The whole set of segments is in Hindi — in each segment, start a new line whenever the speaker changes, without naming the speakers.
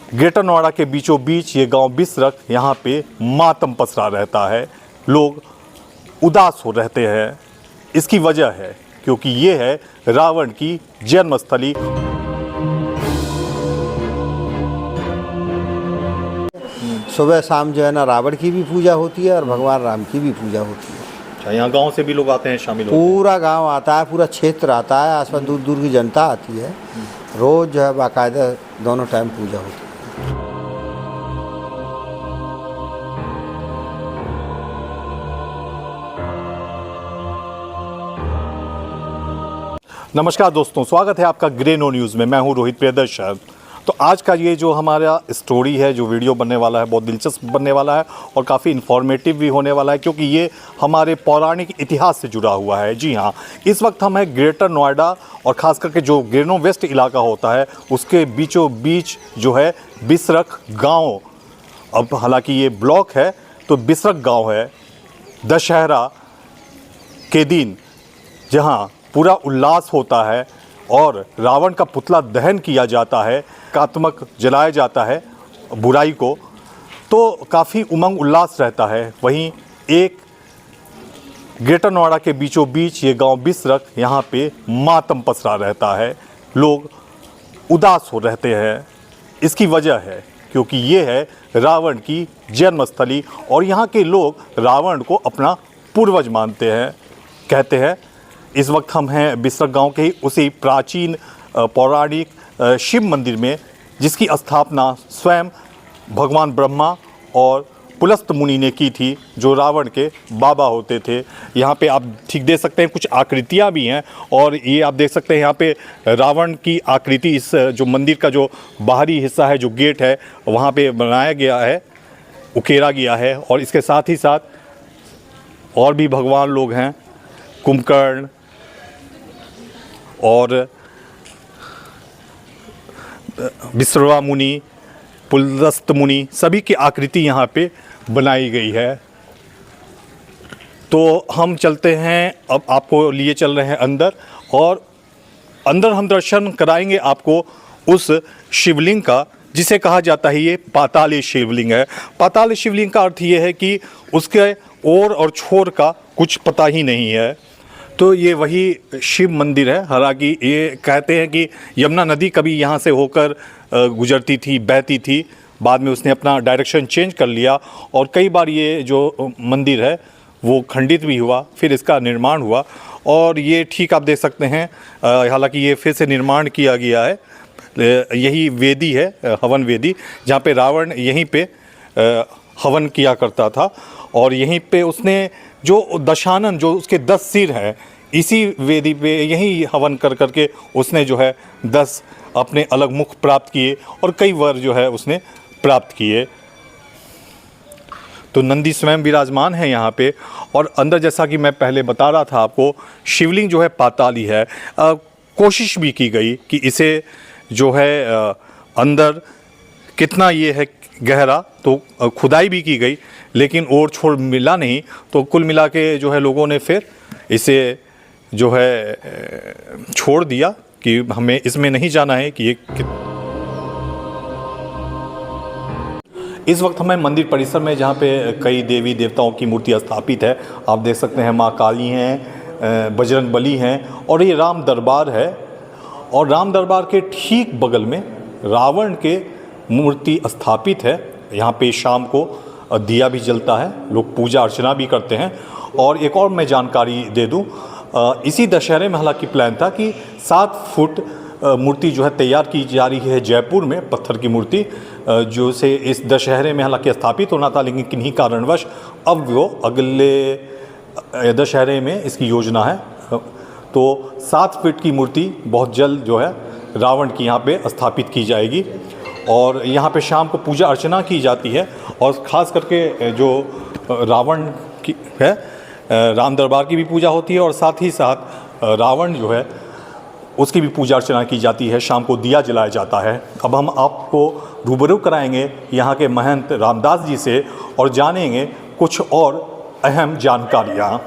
ग्रेटर नोएडा के बीचों बीच ये गांव बिसरख, यहाँ पे मातम पसरा रहता है। लोग उदास हो रहते हैं। इसकी वजह है क्योंकि ये है रावण की जन्मस्थली।
सुबह शाम जो है ना रावण की भी पूजा होती है और भगवान राम की भी पूजा होती है।
अच्छा, यहाँ गांव से भी लोग आते हैं, शामिल होते हैं?
पूरा गांव आता है, पूरा क्षेत्र आता है, आसपास दूर दूर की जनता आती है। रोज जो है बाकायदा दोनों टाइम पूजा होती है।
नमस्कार दोस्तों, स्वागत है आपका ग्रेनो न्यूज़ में। मैं हूं रोहित प्रियदर्शन। तो आज का ये जो हमारा स्टोरी है, जो वीडियो बनने वाला है, बहुत दिलचस्प बनने वाला है और काफ़ी इन्फॉर्मेटिव भी होने वाला है क्योंकि ये हमारे पौराणिक इतिहास से जुड़ा हुआ है। जी हाँ, इस वक्त हम हैं ग्रेटर नोएडा और ख़ास करके जो ग्रेनो वेस्ट इलाका होता है उसके बीचों बीच जो है बिसरख गाँव। अब हालांकि ये ब्लॉक है तो बिसरख गाँव है। दशहरा के दिन जहाँ पूरा उल्लास होता है और रावण का पुतला दहन किया जाता है, कात्मक जलाया जाता है बुराई को, तो काफ़ी उमंग उल्लास रहता है। वहीं एक ग्रेटर नोएडा के बीचों बीच ये गांव बिसरख, यहाँ पे मातम पसरा रहता है। लोग उदास हो रहते हैं। इसकी वजह है क्योंकि ये है रावण की जन्मस्थली और यहाँ के लोग रावण को अपना पूर्वज मानते हैं, कहते हैं। इस वक्त हम हैं बिसरख गांव के ही उसी प्राचीन पौराणिक शिव मंदिर में, जिसकी स्थापना स्वयं भगवान ब्रह्मा और पुलस्त मुनि ने की थी, जो रावण के बाबा होते थे। यहाँ पे आप ठीक देख सकते हैं कुछ आकृतियाँ भी हैं और ये आप देख सकते हैं यहाँ पे रावण की आकृति इस जो मंदिर का जो बाहरी हिस्सा है, जो गेट है, वहाँ पे बनाया गया है, उकेरा गया है। और इसके साथ ही साथ और भी भगवान लोग हैं, कुंभकर्ण और विश्रवा मुनि, पुलस्त मुनि, सभी की आकृति यहाँ पे बनाई गई है। तो हम चलते हैं, अब आपको लिए चल रहे हैं अंदर और अंदर हम दर्शन कराएंगे आपको उस शिवलिंग का, जिसे कहा जाता है ये पाताली शिवलिंग है। पाताली शिवलिंग का अर्थ ये है कि उसके ओर और छोर का कुछ पता ही नहीं है। तो ये वही शिव मंदिर है। हालांकि ये कहते हैं कि यमुना नदी कभी यहाँ से होकर गुजरती थी, बहती थी। बाद में उसने अपना डायरेक्शन चेंज कर लिया और कई बार ये जो मंदिर है वो खंडित भी हुआ, फिर इसका निर्माण हुआ। और ये ठीक आप देख सकते हैं, हालांकि ये फिर से निर्माण किया गया है। यही वेदी है, हवन वेदी, जहाँ पे रावण यहीं पे हवन किया करता था और यहीं पे उसने जो दशानन, जो उसके 10 सिर हैं, इसी वेदी पे यहीं हवन कर करके उसने जो है 10 अपने अलग मुख प्राप्त किए और कई वर जो है उसने प्राप्त किए। तो नंदी स्वयं विराजमान है यहाँ पे। और अंदर जैसा कि मैं पहले बता रहा था आपको, शिवलिंग जो है पाताली है। कोशिश भी की गई कि इसे जो है अंदर कितना ये है गहरा, तो खुदाई भी की गई, लेकिन ओर छोर मिला नहीं। तो कुल मिला के जो है लोगों ने फिर इसे जो है छोड़ दिया कि हमें इसमें नहीं जाना है कि ये इस वक्त हमें मंदिर परिसर में, जहाँ पे कई देवी देवताओं की मूर्ति स्थापित है। आप देख सकते हैं माँ काली हैं, बजरंग बली हैं और ये राम दरबार है। और राम दरबार के ठीक बगल में रावण के मूर्ति स्थापित है। यहाँ पे शाम को दिया भी जलता है, लोग पूजा अर्चना भी करते हैं। और एक और मैं जानकारी दे दूँ, इसी दशहरे में हालांकि प्लान था कि 7 फुट मूर्ति जो है तैयार की जा रही है जयपुर में, पत्थर की मूर्ति, जो से इस दशहरे में हालांकि स्थापित होना था, लेकिन किन्हीं कारणवश अब वो अगले दशहरे में इसकी योजना है। तो 7 फीट की मूर्ति बहुत जल्द जो है रावण की यहाँ पे स्थापित की जाएगी और यहाँ पे शाम को पूजा अर्चना की जाती है। और ख़ास करके जो रावण की है, राम दरबार की भी पूजा होती है और साथ ही साथ रावण जो है उसकी भी पूजा अर्चना की जाती है। शाम को दिया जलाया जाता है। अब हम आपको रूबरू कराएंगे यहाँ के महंत रामदास जी से और जानेंगे कुछ और अहम जानकारियाँ।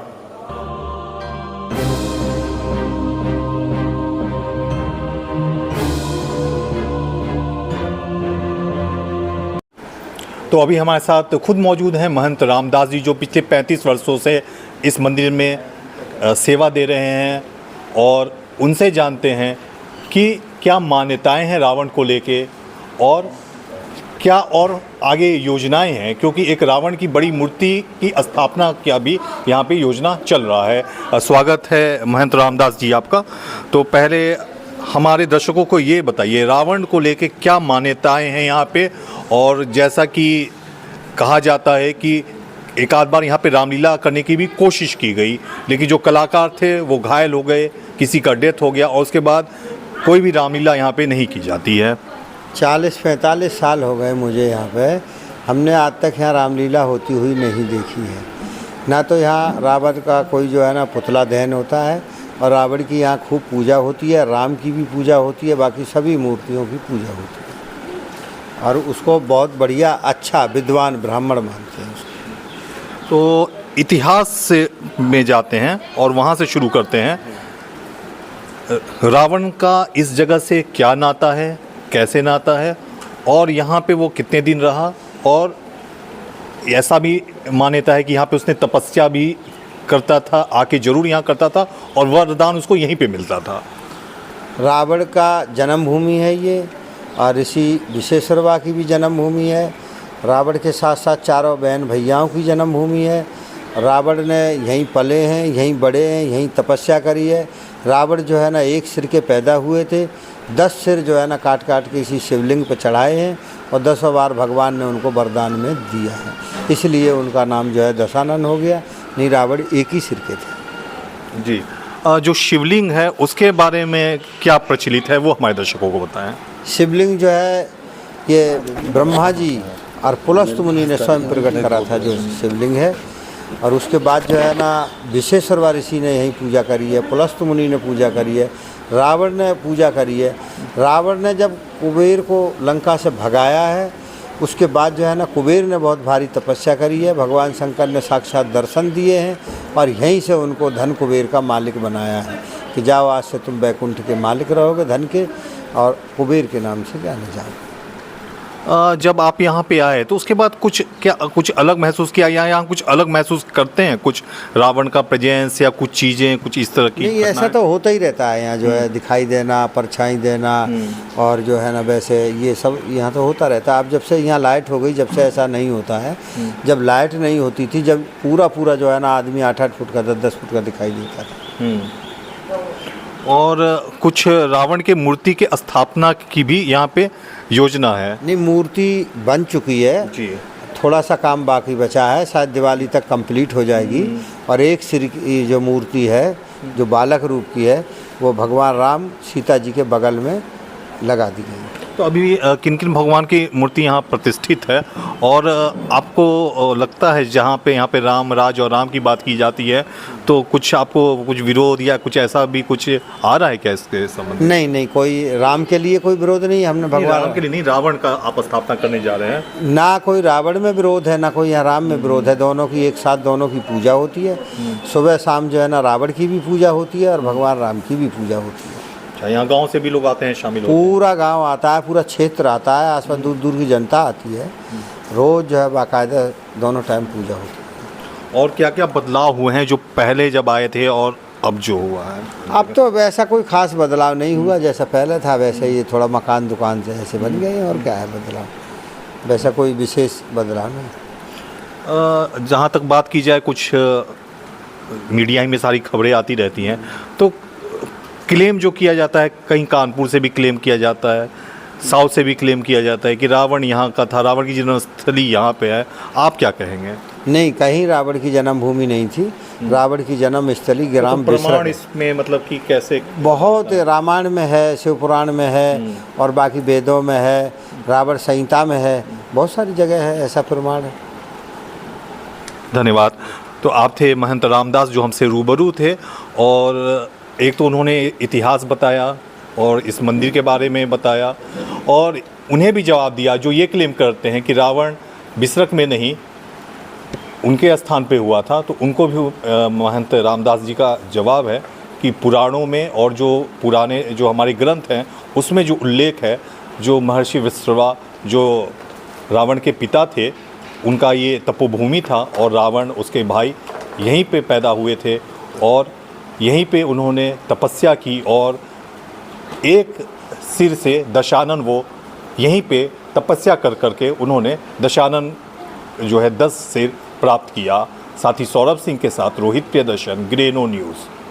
तो अभी हमारे साथ खुद मौजूद हैं महंत रामदास जी, जो पिछले 35 वर्षों से इस मंदिर में सेवा दे रहे हैं, और उनसे जानते हैं कि क्या मान्यताएं हैं रावण को लेके और क्या और आगे योजनाएं हैं, क्योंकि एक रावण की बड़ी मूर्ति की स्थापना का भी यहाँ पे योजना चल रहा है। स्वागत है महंत रामदास जी आपका। तो पहले हमारे दर्शकों को ये बताइए, रावण को लेके क्या मान्यताएं हैं यहाँ पे, और जैसा कि कहा जाता है कि एक आध बार यहाँ पे रामलीला करने की भी कोशिश की गई, लेकिन जो कलाकार थे वो घायल हो गए, किसी का डेथ हो गया, और उसके बाद कोई भी रामलीला यहाँ पे नहीं की जाती है।
40-45 साल हो गए मुझे यहाँ पे, हमने आज तक यहाँ रामलीला होती हुई नहीं देखी है। ना तो यहाँ रावण का कोई जो है ना पुतला दहन होता है, और रावण की यहाँ खूब पूजा होती है, राम की भी पूजा होती है, बाकी सभी मूर्तियों की पूजा होती है, और उसको बहुत बढ़िया अच्छा विद्वान ब्राह्मण मानते हैं उसको।
तो इतिहास से में जाते हैं और वहाँ से शुरू करते हैं। रावण का इस जगह से क्या नाता है, कैसे नाता है, और यहाँ पे वो कितने दिन रहा, और ऐसा भी मान्यता है कि यहाँ पे उसने तपस्या भी करता था, आके जरूर यहाँ करता था, और वरदान उसको यहीं पे मिलता था।
रावण का जन्मभूमि है ये, और ऋषि विशेश्वरवा की भी जन्मभूमि है। रावण के साथ साथ चारों बहन भैयाओं की जन्मभूमि है। रावण ने यहीं पले हैं, यहीं बड़े हैं, यहीं तपस्या करी है। रावण जो है ना एक सिर के पैदा हुए थे, 10 सिर जो है ना काट काट के इसी शिवलिंग पर चढ़ाए हैं, और 10 बार भगवान ने उनको वरदान में दिया है, इसलिए उनका नाम जो है दशानन हो गया। नहीं, रावण एक ही सिर के थे।
जी, जो शिवलिंग है उसके बारे में क्या प्रचलित है, वो हमारे दर्शकों को बताएं।
शिवलिंग जो है ये ब्रह्मा जी और पुलस्त मुनि ने स्वयं प्रकट करा था जो शिवलिंग है, और उसके बाद जो है ना विशेश्वरवा ऋषि ने यहीं पूजा करी है, पुलस्त मुनि ने पूजा करी है, रावण ने पूजा करी है। रावण ने जब कुबेर को लंका से भगाया है, उसके बाद जो है ना कुबेर ने बहुत भारी तपस्या करी है, भगवान शंकर ने साक्षात दर्शन दिए हैं, और यहीं से उनको धन कुबेर का मालिक बनाया है कि जाओ आज से तुम बैकुंठ के मालिक रहोगे, धन के, और कुबेर के नाम से जाने जाओगे।
जब आप यहाँ पे आए तो उसके बाद कुछ अलग महसूस किया, या यहाँ कुछ अलग महसूस करते हैं, कुछ रावण का प्रेजेंस या कुछ चीज़ें कुछ इस तरह की?
नहीं, ऐसा तो होता ही रहता है यहाँ जो है, दिखाई देना, परछाई देना, और जो है ना वैसे ये सब यहाँ तो होता रहता है। अब जब से यहाँ लाइट हो गई, जब से ऐसा नहीं होता है। जब लाइट नहीं होती थी, जब पूरा जो है ना आदमी 8-8 फुट का 10-10 फुट का दिखाई देता था।
और कुछ रावण के मूर्ति के स्थापना की भी यहाँ पे योजना है।
नहीं, मूर्ति बन चुकी है
जी,
थोड़ा सा काम बाकी बचा है, शायद दिवाली तक कंप्लीट हो जाएगी। और एक सिर की जो मूर्ति है, जो बालक रूप की है, वो भगवान राम सीता जी के बगल में लगा दी गई।
तो अभी किन किन भगवान की मूर्ति यहाँ प्रतिष्ठित है, और आपको लगता है जहाँ पे यहाँ पे राम राज और राम की बात की जाती है, तो कुछ आपको कुछ विरोध या कुछ ऐसा भी कुछ आ रहा है क्या इसके संबंध में?
नहीं, कोई राम के लिए कोई विरोध नहीं। हमने भगवान
राम के लिए नहीं, रावण का आप स्थापना करने जा रहे हैं।
ना कोई रावण में विरोध है, ना कोई यहाँ राम में विरोध है। दोनों की एक साथ दोनों की पूजा होती है। सुबह शाम जो है ना रावण की भी पूजा होती है, और भगवान राम की भी पूजा होती है।
यहाँ गांव से भी लोग आते हैं, शामिल होते हैं?
पूरा गांव आता है, पूरा क्षेत्र आता है, आसपास दूर दूर की जनता आती है। रोज़ जो है बाकायदा दोनों टाइम पूजा होती है।
और क्या क्या बदलाव हुए हैं जो पहले जब आए थे और अब जो हुआ है?
अब तो वैसा कोई ख़ास बदलाव नहीं हुआ, जैसा पहले था वैसे ही थोड़ा मकान दुकान से ऐसे बन गए हैं, और क्या है बदलाव, वैसा कोई विशेष बदलाव नहीं।
जहाँ तक बात की जाए, कुछ मीडिया में सारी खबरें आती रहती हैं, तो क्लेम जो किया जाता है, कहीं कानपुर से भी क्लेम किया जाता है, साउथ से भी क्लेम किया जाता है कि रावण यहाँ का था, रावण की जन्मस्थली यहाँ पे है। आप क्या कहेंगे?
नहीं, कहीं रावण की जन्मभूमि नहीं थी। रावण की जन्मस्थली ग्राम
तो प्रमाण इसमें मतलब कि कैसे?
बहुत रामायण में है, शिव पुराण में है, और बाकी वेदों में है, रावण संहिता में है, बहुत सारी जगह है ऐसा प्रमाण है।
धन्यवाद। तो आप थे महंत रामदास जो हमसे रूबरू थे, और एक तो उन्होंने इतिहास बताया और इस मंदिर के बारे में बताया, और उन्हें भी जवाब दिया जो ये क्लेम करते हैं कि रावण बिसरक में नहीं उनके स्थान पे हुआ था। तो उनको भी महंत रामदास जी का जवाब है कि पुराणों में और जो पुराने जो हमारे ग्रंथ हैं उसमें जो उल्लेख है, जो महर्षि विश्रवा जो रावण के पिता थे उनका ये तपोभूमि था और रावण उसके भाई यहीं पे पैदा हुए थे और यहीं पे उन्होंने तपस्या की और एक सिर से दशानन वो यहीं पे तपस्या कर करके उन्होंने दशानन जो है 10 सिर प्राप्त किया। साथ ही सौरभ सिंह के साथ रोहित प्रियदर्शन, ग्रे नो न्यूज़।